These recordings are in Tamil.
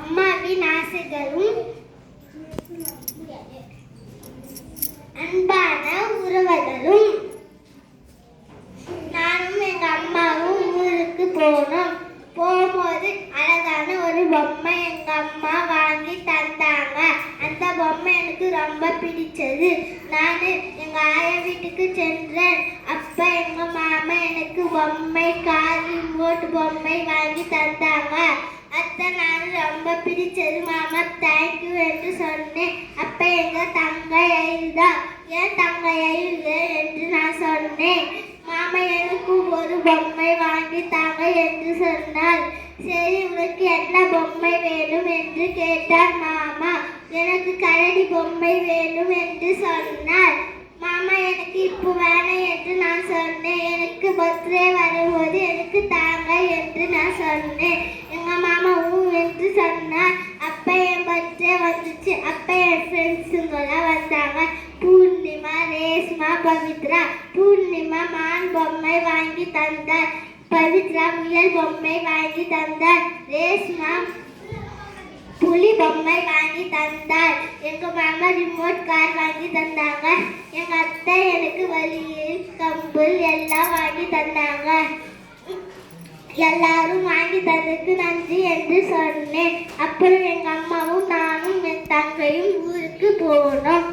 அம்மாவின் ஆசைகளும் அன்பான உறவுகளும். நானும் எங்க அம்மாவும் ஊருக்கு போனோம். போகும்போது அழகான ஒரு பொம்மை எங்க அம்மா வாங்கி தந்தாங்க. அந்த பொம்மை எனக்கு ரொம்ப பிடிச்சது. நான் எங்க ஆயா வீட்டுக்கு சென்றேன். அப்ப எங்க மாமா எனக்கு பொம்மை கார் ரிமோட் பொம்மை வாங்கி தந்தாங்க. அத்தை நான் ரொம்ப பிடிச்சது மாமா, தேங்க்யூ என்று சொன்னேன். அப்ப எங்க தங்கை ஐயா, ஏன் தங்கை ஐயா என்று நான் சொன்னேன். மாமா எனக்கு ஒரு பொம்மை வாங்கி தாங்க என்று சொன்னார். சரி, உனக்கு என்ன பொம்மை வேணும் என்று கேட்டார் மாமா. எனக்கு கரடி பொம்மை வேணும் என்று சொன்னார். மாமா எனக்கு இப்போ வேணாம் என்று நான் சொன்னேன். எனக்கு பர்த்டே வரும்போது எனக்கு தாங்க என்று நான் சொன்னேன். எங்க மாமா என்று சொன்னார். அப்ப என் பர்த்டே வந்துச்சு. அப்ப என் ஃப்ரெண்ட்ஸுங்கெல்லாம் வந்தாங்க. பூர்ணிமா, ரேஷ்மா, பவித்ரா. பூர்ணிமா மான் பொம்மை வாங்கி தந்தார். பவித்ரா முயல் பொம்மை வாங்கி தந்தார். ரேஷ்மா புலி பொம்மை வாங்கி தந்தார். எங்க மாமா ரிமோட் கார் வாங்கி தந்தாங்க. எங்க அத்தை எனக்கு வலியில் கம்புல் எல்லாம் வாங்கி தந்தாங்க. எல்லாரும் வாங்கி தந்ததுக்கு நன்றி என்று சொன்னேன். அப்புறம் எங்க அம்மாவும் நானும் என் தங்கையும் ஊருக்கு போனோம்.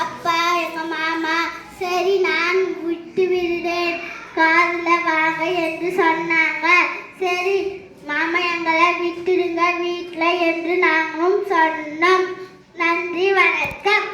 அப்பா எங்க மாமா, சரி நான் விட்டு விடுறேன், கார்ல வாங்க என்று சொன்னாங்க. சரி மாமா எங்களை விட்டுடுங்க வீட்டில் என்று நாங்களும் சொன்னோம். நன்றி, வணக்கம்.